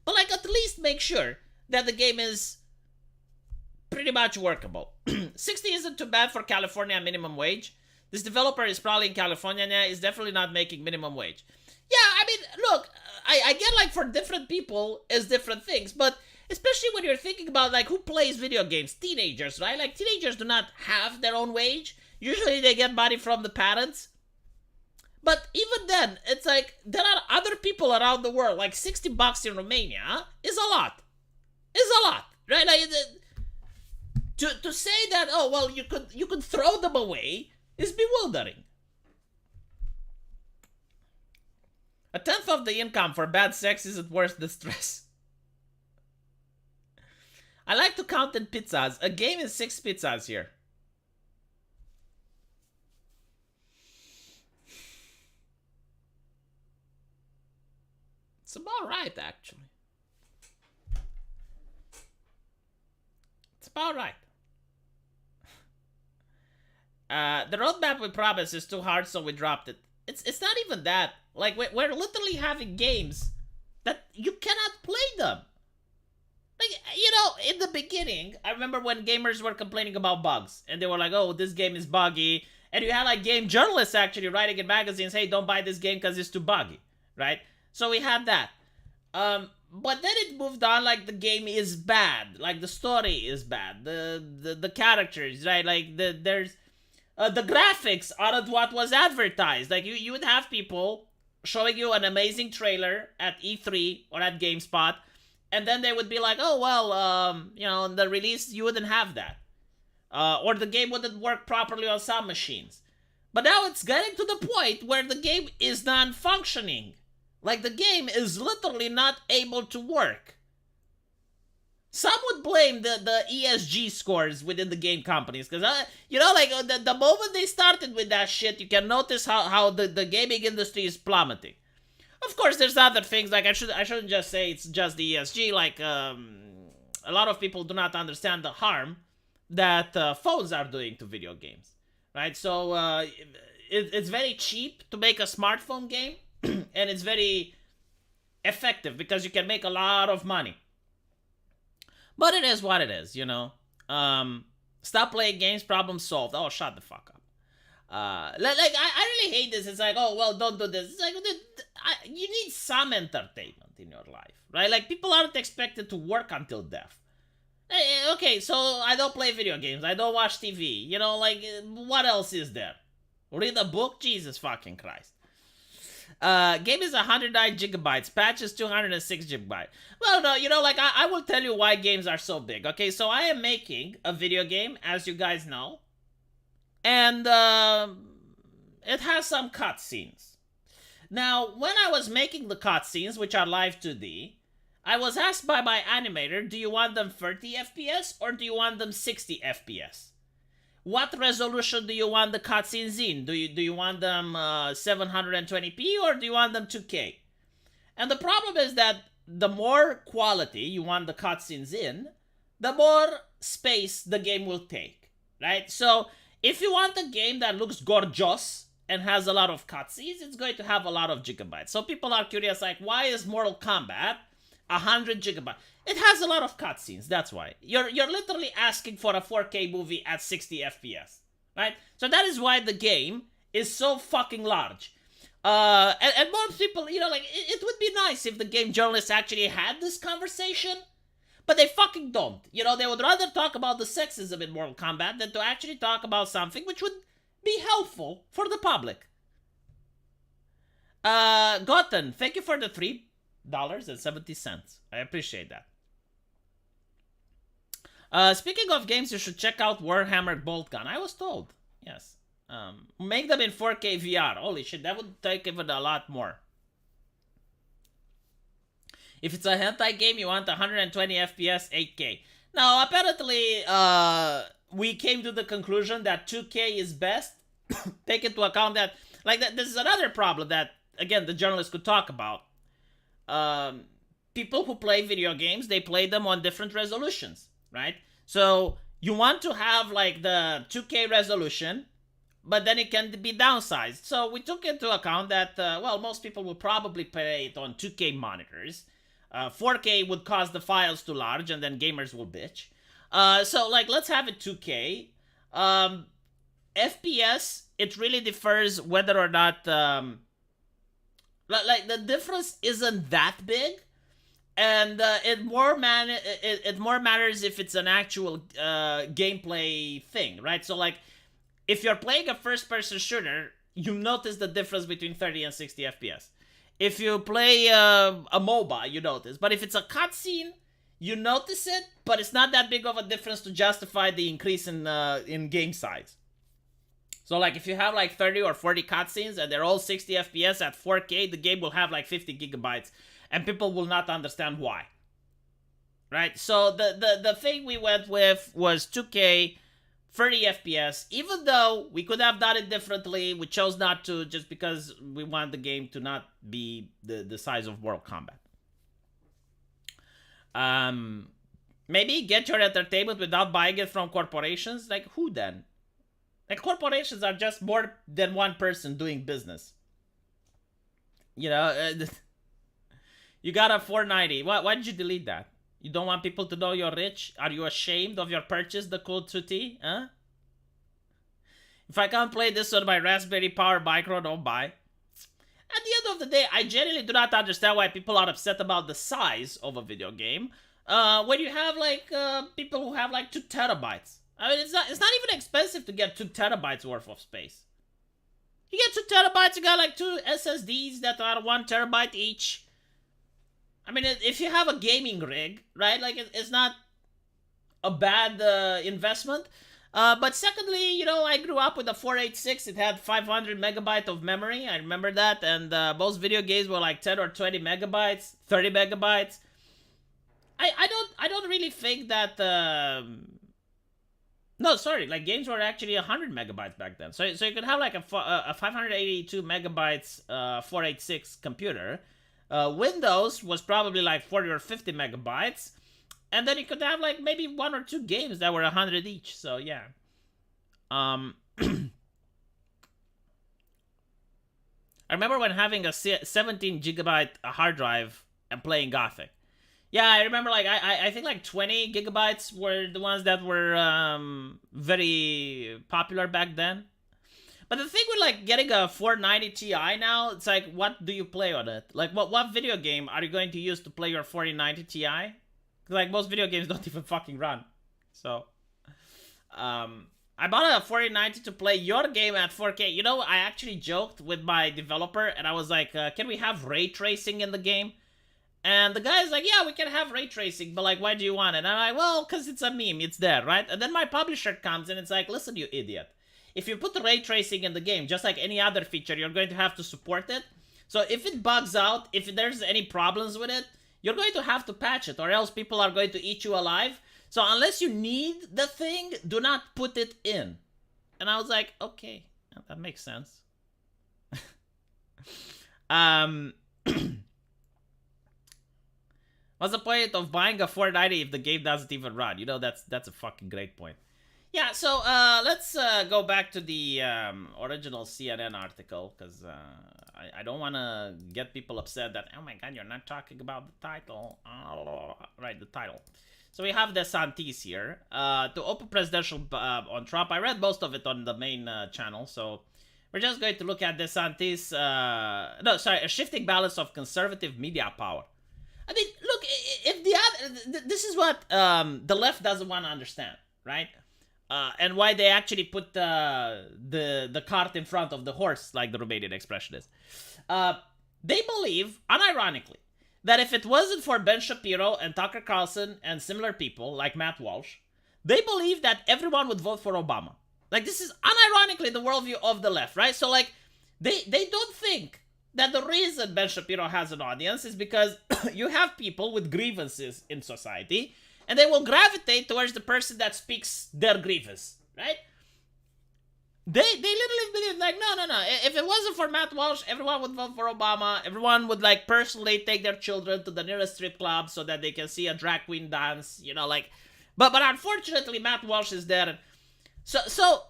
But like at least make sure that the game is pretty much workable. 60 isn't too bad for California minimum wage. This developer is probably in California now. Is definitely not making minimum wage. Yeah, I mean, look, I get like for different people is different things, but especially when you're thinking about like who plays video games, teenagers, right? Like teenagers do not have their own wage. Usually they get money from the parents. But even then, it's like there are other people around the world. Like 60 bucks in Romania is a lot. Is a lot, right? Like to say that, oh well, you could throw them away is bewildering. A tenth of the income for bad sex isn't worth the stress. I like to count in pizzas. A game is 6 pizzas here. It's about right, actually. It's about right. The roadmap we promised is too hard, so we dropped it. It's not even that. Like, we're literally having games that you cannot play them. Like, you know, in the beginning, I remember when gamers were complaining about bugs. And they were like, oh, this game is buggy. And you had, like, game journalists actually writing in magazines, hey, don't buy this game because it's too buggy. Right? So we had that. But then it moved on, like, the game is bad. Like, the story is bad. The characters, right? Like, there's... the graphics aren't what was advertised. Like, you would have people showing you an amazing trailer at E3 or at GameSpot, and then they would be like, oh, well, you know, in the release, you wouldn't have that. or the game wouldn't work properly on some machines. But now it's getting to the point where the game is non-functioning. Like, the game is literally not able to work. Some would blame the ESG scores within the game companies, because, like, the moment they started with that shit, you can notice how the gaming industry is plummeting. Of course, there's other things, like, I shouldn't just say it's just the ESG, like, a lot of people do not understand the harm that phones are doing to video games, right? So, it's very cheap to make a smartphone game, and it's very effective, because you can make a lot of money. But it is what it is, you know. Stop playing games, problem solved. Oh, shut the fuck up. I really hate this. It's like, oh, well, don't do this. It's like, you need some entertainment in your life, right? Like, people aren't expected to work until death. Okay, so I don't play video games. I don't watch TV. You know, like, what else is there? Read a book? Jesus fucking Christ. Game is 109 gigabytes. Patch is 206 gigabytes. Well, no, you know, like, I will tell you why games are so big. Okay, so I am making a video game, as you guys know. And, it has some cutscenes. Now, when I was making the cutscenes, which are live 2D, I was asked by my animator, do you want them 30 FPS or do you want them 60 FPS? What resolution do you want the cutscenes in? Do you want them 720p or do you want them 2K? And the problem is that the more quality you want the cutscenes in, the more space the game will take, right? So if you want a game that looks gorgeous and has a lot of cutscenes, it's going to have a lot of gigabytes. So people are curious, like, why is Mortal Kombat 100 gigabytes? It has a lot of cutscenes, that's why. You're literally asking for a 4K movie at 60 FPS, right? So that is why the game is so fucking large. And most people, you know, like, it would be nice if the game journalists actually had this conversation, but they fucking don't. You know, they would rather talk about the sexism in Mortal Kombat than to actually talk about something which would be helpful for the public. Gotten, thank you for the $3.70. I appreciate that. Speaking of games, you should check out Warhammer Boltgun. I was told, yes. Make them in 4K VR. Holy shit, that would take even a lot more. If it's a hentai game, you want 120 FPS, 8K. Now, apparently, we came to the conclusion that 2K is best. Take into account that, like, this is another problem that, again, the journalists could talk about. People who play video games, they play them on different resolutions, right? So you want to have, like, the 2K resolution, but then it can be downsized. So we took into account that, well, most people will probably play it on 2K monitors. 4K would cause the files too large, and then gamers will bitch. So, like, let's have it 2K. FPS, it really differs whether or not, like, the difference isn't that big. And it more matters if it's an actual gameplay thing, right? So, like, if you're playing a first-person shooter, you notice the difference between 30 and 60 FPS. If you play a MOBA, you notice. But if it's a cutscene, you notice it, but it's not that big of a difference to justify the increase in game size. So, like, if you have, like, 30 or 40 cutscenes and they're all 60 FPS at 4K, the game will have, like, 50 gigabytes. And people will not understand why. Right? So, the thing we went with was 2K, 30 FPS. Even though we could have done it differently, we chose not to just because we want the game to not be the size of Mortal Kombat. Maybe get your entertainment without buying it from corporations? Like, who then? Like, corporations are just more than one person doing business. You know, you got a 490. Why did you delete that? You don't want people to know you're rich? Are you ashamed of your purchase, the Cool 2T? Huh? If I can't play this on my Raspberry Pi Micro, don't buy. At the end of the day, I genuinely do not understand why people are upset about the size of a video game. When you have, like, people who have, like, 2 terabytes. I mean, it's not even expensive to get 2 terabytes worth of space. You get 2 terabytes, you got, like, 2 SSDs that are 1 terabyte each. I mean, if you have a gaming rig, right, like, it's not a bad investment. But secondly, I grew up with a 486. It had 500 megabyte of memory. I remember that. And most video games were like 10 or 20 megabytes, 30 megabytes. I don't really think that. No, sorry. Like games were actually 100 megabytes back then. So you could have like a 582 megabytes 486 computer. Windows was probably like 40 or 50 megabytes. And then you could have like maybe 1 or 2 games that were 100 each. So yeah. I remember when having a 17 gigabyte hard drive and playing Gothic. Yeah, I remember like I think like 20 gigabytes were the ones that were very popular back then. But the thing with like getting a 490 Ti now, it's like, what do you play on it? Like what video game are you going to use to play your 4090 Ti? Like most video games don't even fucking run. So, I bought a 4090 to play your game at 4K. I actually joked with my developer and I was like, can we have ray tracing in the game? And the guy's like, yeah, we can have ray tracing, but like, why do you want it? And I'm like, well, because it's a meme, it's there, right? And then my publisher comes and it's like, listen, you idiot. If you put ray tracing in the game, just like any other feature, you're going to have to support it. So if it bugs out, if there's any problems with it, you're going to have to patch it, or else people are going to eat you alive. So unless you need the thing, do not put it in. And I was like, okay, that makes sense. What's the point of buying a 490 if the game doesn't even run? That's a fucking great point. Yeah, so let's go back to the original CNN article, because I don't want to get people upset that, oh my god, you're not talking about the title. Right, the title. So we have DeSantis here. To open presidential on Trump. I read most of it on the main channel, so we're just going to look at DeSantis. A shifting balance of conservative media power. I mean, look, if the other, this is what the left doesn't want to understand, right? And why they actually put the cart in front of the horse, like the Romanian expression is. They believe, unironically, that if it wasn't for Ben Shapiro and Tucker Carlson and similar people like Matt Walsh, they believe that everyone would vote for Obama. Like, this is unironically the worldview of the left, right? So, like, they don't think that the reason Ben Shapiro has an audience is because you have people with grievances in society, and they will gravitate towards the person that speaks their grievance, right? They literally believe, like, no. If it wasn't for Matt Walsh, everyone would vote for Obama. Everyone would, like, personally take their children to the nearest strip club so that they can see a drag queen dance, like. But unfortunately, Matt Walsh is there. And so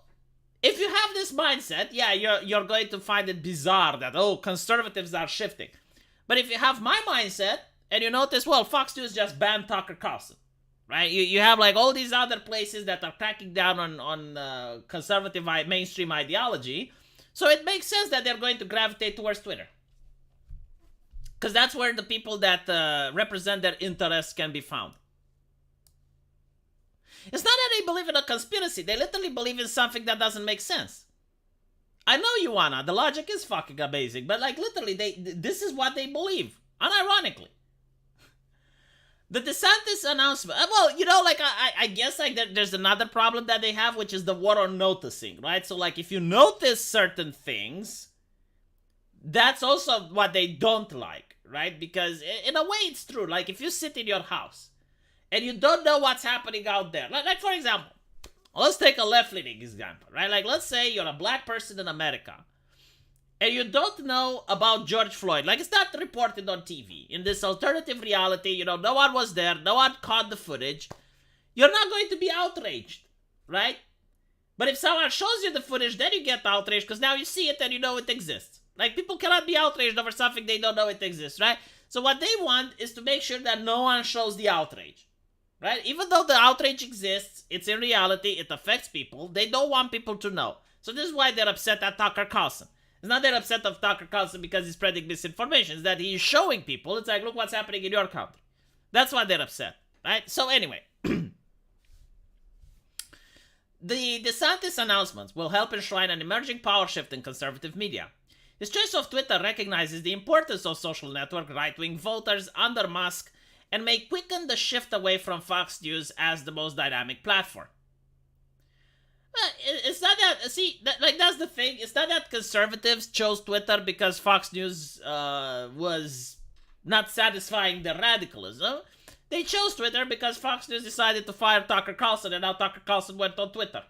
if you have this mindset, yeah, you're going to find it bizarre that, conservatives are shifting. But if you have my mindset, and you notice, well, Fox News just banned Tucker Carlson. Right, you have like all these other places that are cracking down on conservative mainstream ideology, so it makes sense that they're going to gravitate towards Twitter, because that's where the people that represent their interests can be found. It's not that they believe in a conspiracy; they literally believe in something that doesn't make sense. I know you wanna. The logic is fucking amazing, but like literally, this is what they believe, unironically. The DeSantis announcement, well, like, I guess, like, there's another problem that they have, which is the war on noticing, right? So, like, if you notice certain things, that's also what they don't like, right? Because, in a way, it's true. Like, if you sit in your house, and you don't know what's happening out there, like for example, let's take a left-leaning example, right? Like, let's say you're a black person in America, and you don't know about George Floyd. Like, it's not reported on TV. In this alternative reality, no one was there. No one caught the footage. You're not going to be outraged, right? But if someone shows you the footage, then you get outraged because now you see it and you know it exists. Like, people cannot be outraged over something they don't know it exists, right? So what they want is to make sure that no one shows the outrage, right? Even though the outrage exists, it's in reality, it affects people. They don't want people to know. So this is why they're upset at Tucker Carlson. It's not they're upset of Tucker Carlson because he's spreading misinformation. It's that he's showing people. It's like, look what's happening in your country. That's why they're upset, right? So anyway, the DeSantis announcements will help enshrine an emerging power shift in conservative media. His choice of Twitter recognizes the importance of social network right-wing voters under Musk and may quicken the shift away from Fox News as the most dynamic platform. It's not that. See, that's the thing. It's not that conservatives chose Twitter because Fox News was not satisfying their radicalism. They chose Twitter because Fox News decided to fire Tucker Carlson, and now Tucker Carlson went on Twitter.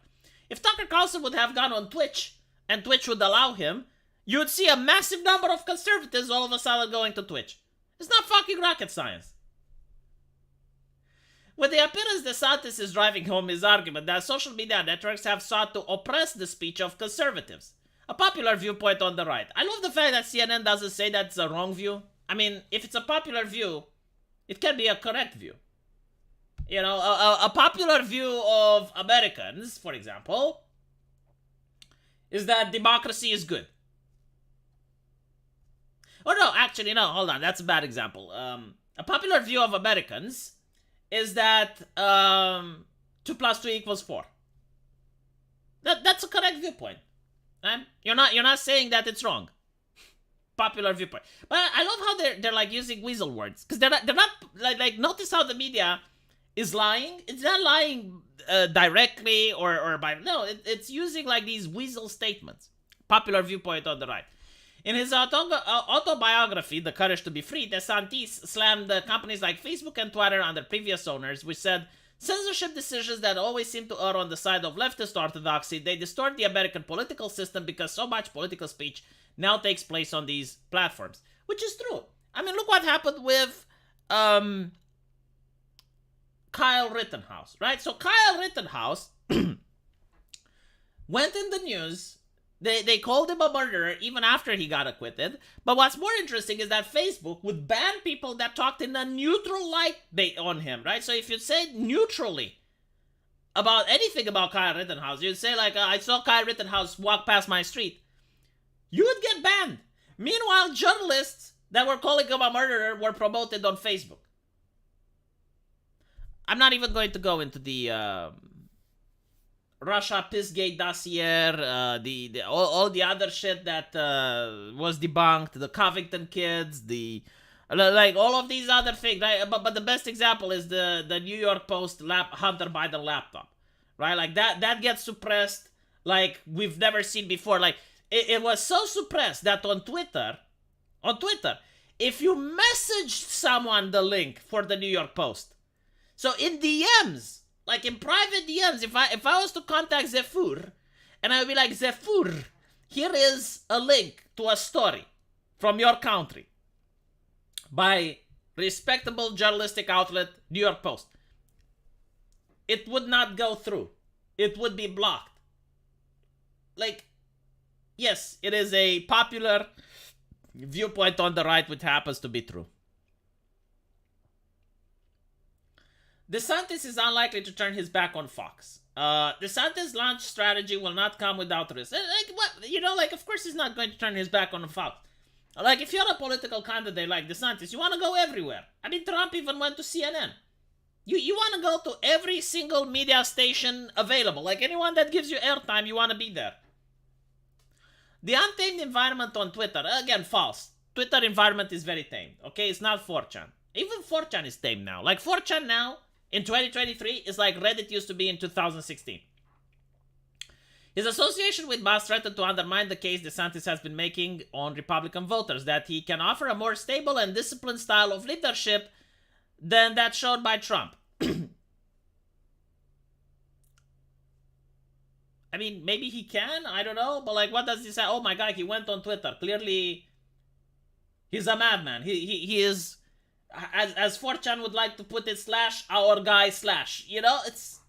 If Tucker Carlson would have gone on Twitch, and Twitch would allow him, you would see a massive number of conservatives all of a sudden going to Twitch. It's not fucking rocket science. With the appearance, DeSantis is driving home his argument that social media networks have sought to oppress the speech of conservatives, a popular viewpoint on the right. I love the fact that CNN doesn't say that's a wrong view. I mean, if it's a popular view, it can be a correct view. You know, a popular view of Americans, for example, is that democracy is good. Oh no, actually, no, hold on, that's a bad example. A popular view of Americans is that 2 plus 2 equals 4. That's a correct viewpoint. Right? You're not saying that it's wrong. Popular viewpoint. But I love how they're like using weasel words, because they're not like notice how the media is lying. It's not lying directly or by no. It's using like these weasel statements. Popular viewpoint on the right. In his autobiography, The Courage to Be Free, DeSantis slammed companies like Facebook and Twitter under previous owners, which said censorship decisions that always seem to err on the side of leftist orthodoxy. They distort the American political system because so much political speech now takes place on these platforms, which is true. I mean, look what happened with Kyle Rittenhouse, right? So Kyle Rittenhouse went in the news. They called him a murderer even after he got acquitted. But what's more interesting is that Facebook would ban people that talked in a neutral light on him, right? So if you say neutrally about anything about Kyle Rittenhouse, you'd say like, I saw Kyle Rittenhouse walk past my street, you would get banned. Meanwhile, journalists that were calling him a murderer were promoted on Facebook. I'm not even going to go into the Russia Pissgate dossier, all the other shit that was debunked, the Covington kids, like all of these other things, right? But the best example is the New York Post Hunter Biden laptop, right? Like that gets suppressed like we've never seen before. Like it was so suppressed that on Twitter, if you messaged someone the link for the New York Post, so in DMs. Like in private DMs, if I was to contact Zephyr, and I would be like, Zephyr, here is a link to a story from your country by respectable journalistic outlet, New York Post. It would not go through. It would be blocked. Like, yes, it is a popular viewpoint on the right, which happens to be true. DeSantis is unlikely to turn his back on Fox. DeSantis' launch strategy will not come without risk. Like, what? You know, like, of course he's not going to turn his back on Fox. Like, if you're a political candidate like DeSantis, you want to go everywhere. I mean, Trump even went to CNN. You want to go to every single media station available. Like, anyone that gives you airtime, you want to be there. The untamed environment on Twitter, again, false. Twitter environment is very tamed, okay? It's not 4chan. Even 4chan is tamed now. Like, 4chan now, in 2023, is like Reddit used to be in 2016. His association with Musk threatened to undermine the case DeSantis has been making on Republican voters, that he can offer a more stable and disciplined style of leadership than that shown by Trump. I mean, maybe he can, I don't know, but like, what does he say? Oh my god, he went on Twitter. Clearly, he's a madman. He is... As 4chan would like to put it, slash our guy slash. You know, it's...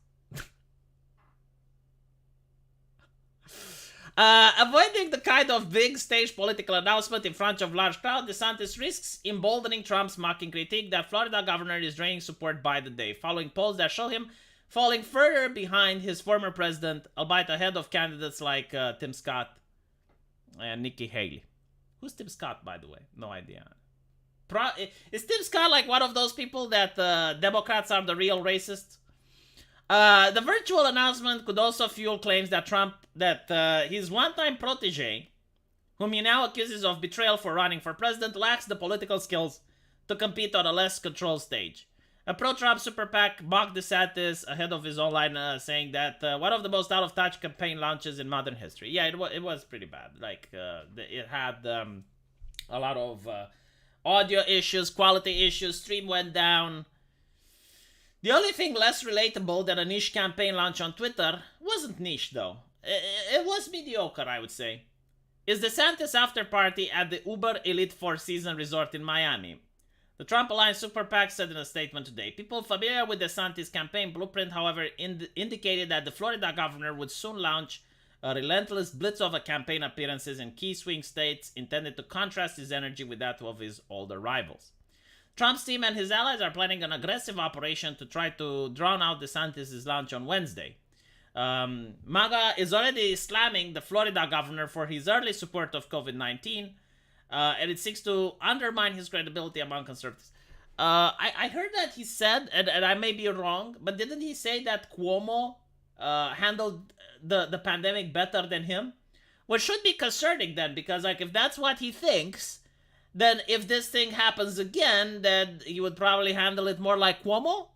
avoiding the kind of big stage political announcement in front of large crowd, DeSantis risks emboldening Trump's mocking critique that Florida governor is draining support by the day, following polls that show him falling further behind his former president, albeit ahead of candidates like Tim Scott and Nikki Haley. Who's Tim Scott, by the way? No idea. Is Tim Scott like one of those people that Democrats are the real racists? The virtual announcement could also fuel claims that his one-time protege, whom he now accuses of betrayal for running for president, lacks the political skills to compete on a less controlled stage. A pro-Trump super PAC mocked DeSantis ahead of his online saying that one of the most out-of-touch campaign launches in modern history. Yeah, it was pretty bad. Like, it had a lot of audio issues, quality issues, stream went down. The only thing less relatable than a niche campaign launch on Twitter wasn't niche, though. It was mediocre, I would say. Is DeSantis after party at the Uber Elite Four Seasons Resort in Miami. The Trump Alliance Super PAC said in a statement today. People familiar with DeSantis' campaign blueprint, however, indicated that the Florida governor would soon launch a relentless blitz of campaign appearances in key swing states intended to contrast his energy with that of his older rivals. Trump's team and his allies are planning an aggressive operation to try to drown out DeSantis' launch on Wednesday. MAGA is already slamming the Florida governor for his early support of COVID-19, and it seeks to undermine his credibility among conservatives. I heard that he said, and I may be wrong, but didn't he say that Cuomo handled the pandemic better than him? Which should be concerning then, because like if that's what he thinks, then if this thing happens again, then he would probably handle it more like Cuomo.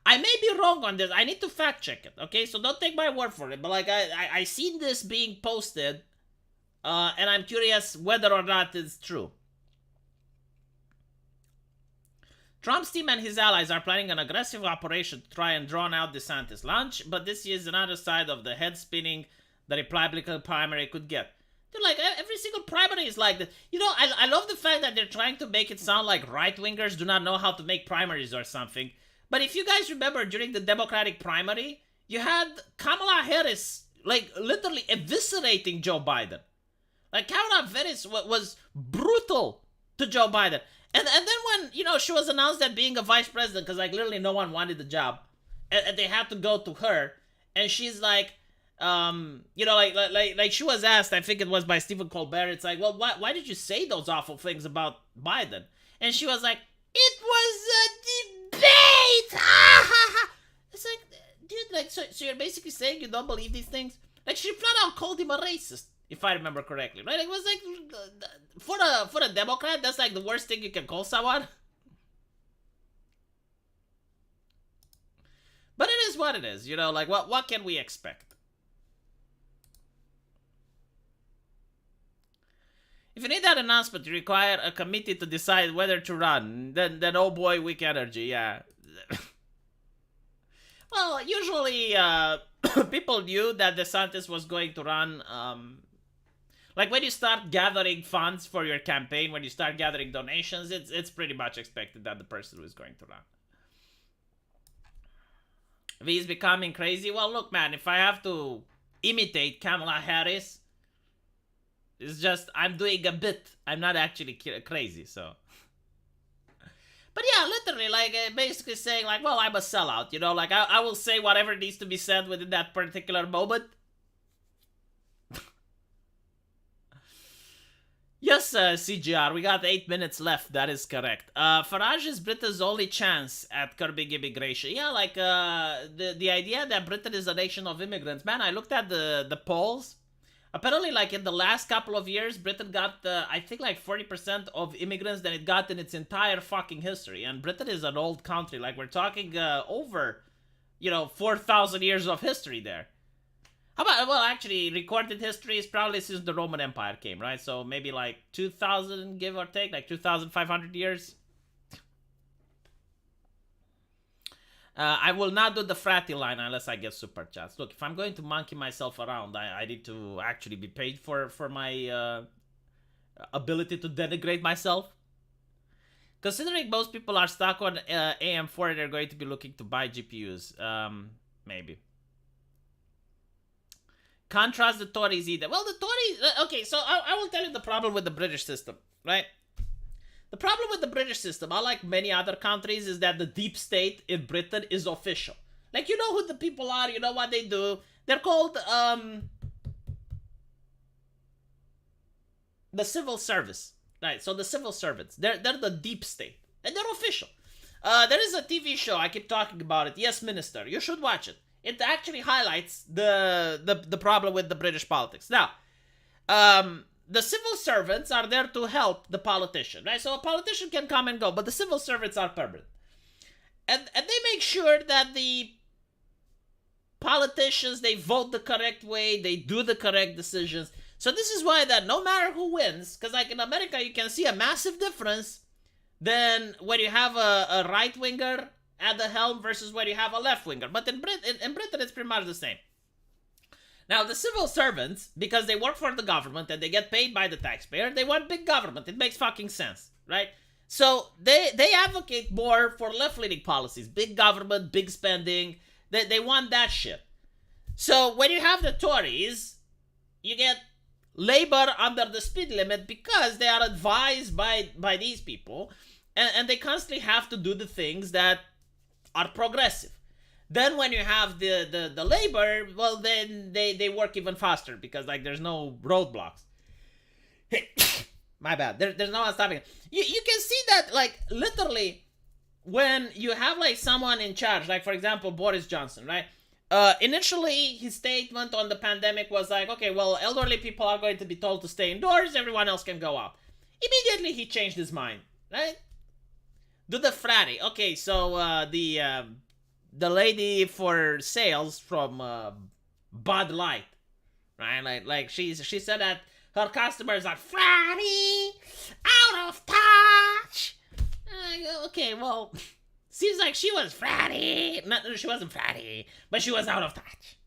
I may be wrong on this. I need to fact check it, okay? So don't take my word for it. But like I seen this being posted, and I'm curious whether or not it's true. Trump's team and his allies are planning an aggressive operation to try and drown out DeSantis' launch, but this is another side of the head spinning the Republican primary could get. They're like, every single primary is like that. You know, I love the fact that they're trying to make it sound like right-wingers do not know how to make primaries or something. But if you guys remember, during the Democratic primary, you had Kamala Harris, like, literally eviscerating Joe Biden. Like, Kamala Harris was brutal to Joe Biden. And then when, you know, she was announced that being a vice president, because, like, literally no one wanted the job, and they had to go to her, and she's like, you know, like she was asked, I think it was by Stephen Colbert, it's like, well, why did you say those awful things about Biden? And she was like, it was a debate! It's like, dude, like, so you're basically saying you don't believe these things? Like, she flat out called him a racist, if I remember correctly, right? It was like, for a Democrat, that's like the worst thing you can call someone. But it is what it is, you know, like, what can we expect? If you need that announcement, you require a committee to decide whether to run. Then oh boy, weak energy, yeah. Well, usually, people knew that DeSantis was going to run. Like, when you start gathering funds for your campaign, when you start gathering donations, it's pretty much expected that the person who is going to run. If he's becoming crazy, well, look, man, if I have to imitate Kamala Harris, it's just, I'm doing a bit. I'm not actually crazy, so. But yeah, literally, like, basically saying, like, well, I'm a sellout, you know? Like, I will say whatever needs to be said within that particular moment. Yes, CGR, we got 8 minutes left. That is correct. Farage is Britain's only chance at curbing immigration. Yeah, like, the idea that Britain is a nation of immigrants. Man, I looked at the polls. Apparently, like, in the last couple of years, Britain got, I think, like, 40% of immigrants than it got in its entire fucking history. And Britain is an old country. Like, we're talking over, you know, 4,000 years of history there. How about, well, actually, recorded history is probably since the Roman Empire came, right? So maybe, like, 2,000, give or take, like 2,500 years. I will not do the fratty line unless I get super chats. Look, if I'm going to monkey myself around, I need to actually be paid for my ability to denigrate myself. Considering most people are stuck on AM4, they're going to be looking to buy GPUs. Maybe. Can't trust the Tories either. Well, the Tories... okay, so I will tell you the problem with the British system, right? The problem with the British system, unlike many other countries, is that the deep state in Britain is official. Like, you know who the people are, you know what they do. They're called, the civil service. Right, so the civil servants. They're the deep state. And they're official. There is a TV show, I keep talking about it, Yes Minister. You should watch it. It actually highlights the problem with the British politics. Now, the civil servants are there to help the politician, right? So a politician can come and go, but the civil servants are permanent. and they make sure that the politicians, they vote the correct way, they do the correct decisions. So this is why that no matter who wins, because like in America you can see a massive difference than when you have a right winger at the helm versus when you have a left winger. But in Britain it's pretty much the same. Now the civil servants, because they work for the government and they get paid by the taxpayer, they want big government. It makes fucking sense, right? So they advocate more for left-leaning policies, big government, big spending. They want that shit. So when you have the Tories, you get Labour under the speed limit because they are advised by these people, and they constantly have to do the things that are progressive. Then when you have the Labour, well, then they work even faster because like there's no roadblocks. My bad. There's no one stopping it. You can see that like literally when you have like someone in charge, like for example Boris Johnson, right? Initially his statement on the pandemic was like, okay, well, elderly people are going to be told to stay indoors, everyone else can go out. Immediately he changed his mind, right? Do the fratty. Okay, so the lady for sales from Bud Light, right? Like she said that her customers are fratty, out of touch. Okay, well, seems like she was fratty. No, she wasn't fratty, but she was out of touch.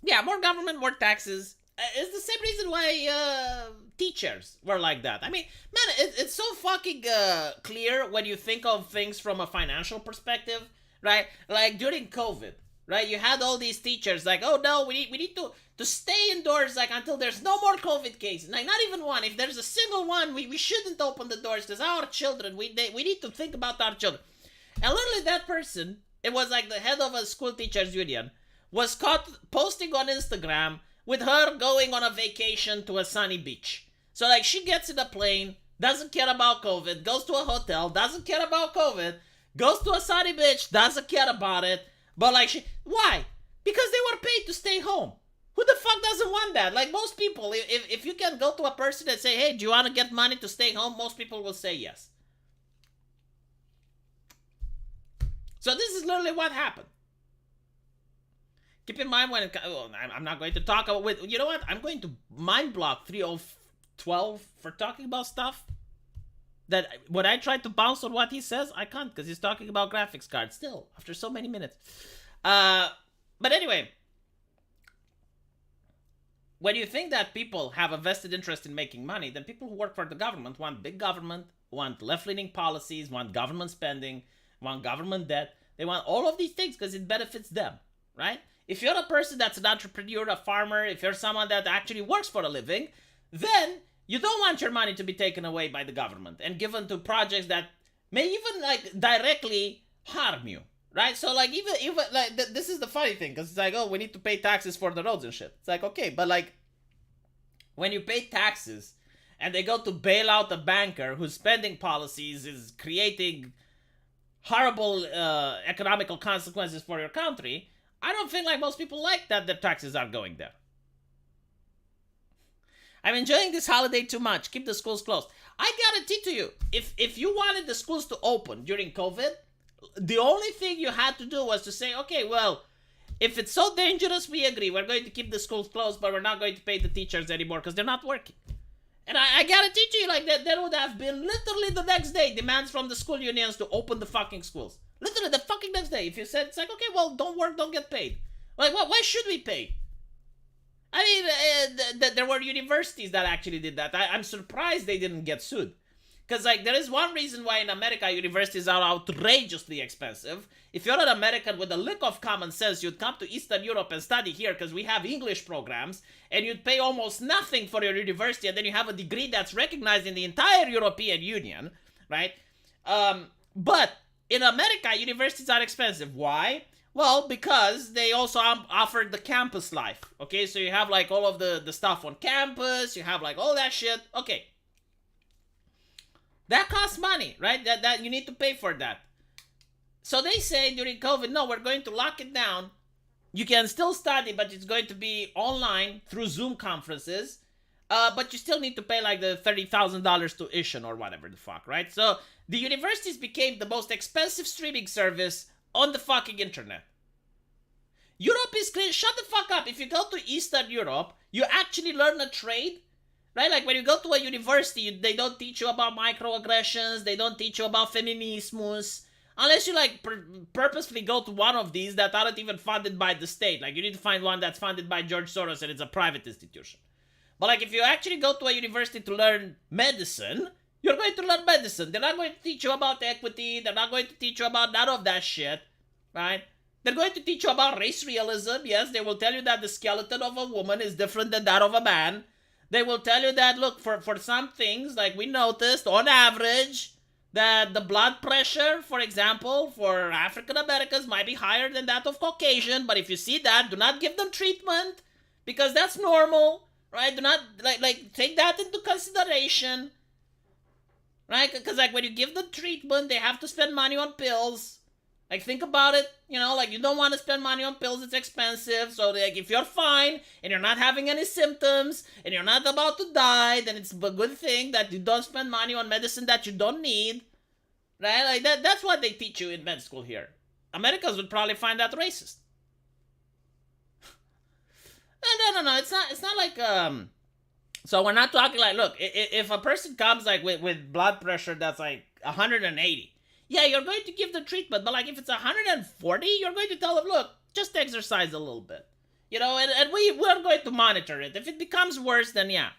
Yeah, more government, more taxes. It's the same reason why teachers were like that. I mean, man, it's so fucking clear when you think of things from a financial perspective, right? Like during COVID, right? You had all these teachers like, oh no, we need to stay indoors like until there's no more COVID cases. Like not even one. If there's a single one, we shouldn't open the doors because our children, we need to think about our children. And literally that person, it was like the head of a school teachers union, was caught posting on Instagram with her going on a vacation to a sunny beach. So like she gets in a plane, doesn't care about COVID, goes to a hotel, doesn't care about COVID, goes to a sunny beach, doesn't care about it. But like why? Because they were paid to stay home. Who the fuck doesn't want that? Like most people, if you can go to a person and say, hey, do you want to get money to stay home? Most people will say yes. So this is literally what happened. Keep in mind when I'm not going to talk about you know what? I'm going to mind block 3012 for talking about stuff that when I try to bounce on what he says, I can't because he's talking about graphics cards still after so many minutes. But anyway, when you think that people have a vested interest in making money, then people who work for the government want big government, want left-leaning policies, want government spending, want government debt. They want all of these things because it benefits them, right? If you're a person that's an entrepreneur, a farmer, if you're someone that actually works for a living, then you don't want your money to be taken away by the government and given to projects that may even like directly harm you, right? So like even like this is the funny thing because it's like, oh, we need to pay taxes for the roads and shit. It's like, okay, but like when you pay taxes and they go to bail out a banker whose spending policies is creating horrible economical consequences for your country, I don't think like most people like that their taxes are going there. I'm enjoying this holiday too much. Keep the schools closed. I guarantee to you, if you wanted the schools to open during COVID, the only thing you had to do was to say, okay, well, if it's so dangerous, we agree. We're going to keep the schools closed, but we're not going to pay the teachers anymore because they're not working. And I guarantee to you, like, that there would have been literally the next day demands from the school unions to open the fucking schools. Literally the fucking next day. If you said, it's like, okay, well, don't work, don't get paid. Like, why should we pay? I mean, there were universities that actually did that. I'm surprised they didn't get sued. Because, like, there is one reason why in America universities are outrageously expensive. If you're an American with a lick of common sense, you'd come to Eastern Europe and study here because we have English programs, and you'd pay almost nothing for your university, and then you have a degree that's recognized in the entire European Union, right? But in America, universities are expensive. Why? Well, because they also offered the campus life, okay? So you have, like, all of the stuff on campus, you have, like, all that shit. Okay. That costs money, right? That you need to pay for that. So they say during COVID, no, we're going to lock it down. You can still study, but it's going to be online through Zoom conferences. but you still need to pay like the $30,000 tuition or whatever the fuck, right? So the universities became the most expensive streaming service on the fucking internet. Europe is clear. Shut the fuck up. If you go to Eastern Europe, you actually learn a trade, right? Like when you go to a university, they don't teach you about microaggressions. They don't teach you about feminismus. Unless you like purposefully go to one of these that aren't even funded by the state. Like you need to find one that's funded by George Soros and it's a private institution. But like if you actually go to a university to learn medicine, you're going to learn medicine. They're not going to teach you about equity. They're not going to teach you about none of that shit, right? They're going to teach you about race realism. Yes, they will tell you that the skeleton of a woman is different than that of a man. They will tell you that, look, for some things, like we noticed, on average, that the blood pressure, for example, for African Americans might be higher than that of Caucasian. But if you see that, do not give them treatment because that's normal, right? Do not, like take that into consideration, right? Because, like, when you give them treatment, they have to spend money on pills. Like, think about it, you know, like, you don't want to spend money on pills, it's expensive. So, like, if you're fine and you're not having any symptoms and you're not about to die, then it's a good thing that you don't spend money on medicine that you don't need, right? Like, that's what they teach you in med school here. Americans would probably find that racist. No, it's not like, so we're not talking like, look, if a person comes, like, with blood pressure that's, like, 180, yeah, you're going to give the treatment, but like if it's 140, you're going to tell them, look, just exercise a little bit. You know, and we're going to monitor it. If it becomes worse, then yeah.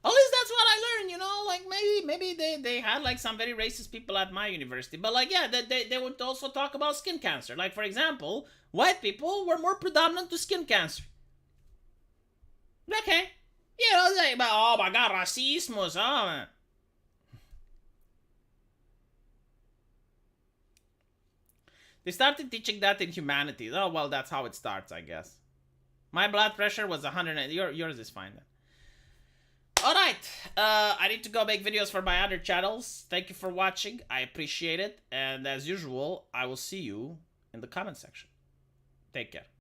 At least that's what I learned, you know, like maybe they had like some very racist people at my university, but like, yeah, they would also talk about skin cancer. Like, for example, white people were more predominant to skin cancer. Okay. You know, like, oh my god, racismo, oh. They started teaching that in humanities. Oh, well, that's how it starts, I guess. My blood pressure was 100. Yours is fine then. Alright, I need to go make videos for my other channels. Thank you for watching. I appreciate it. And as usual, I will see you in the comment section. Take care.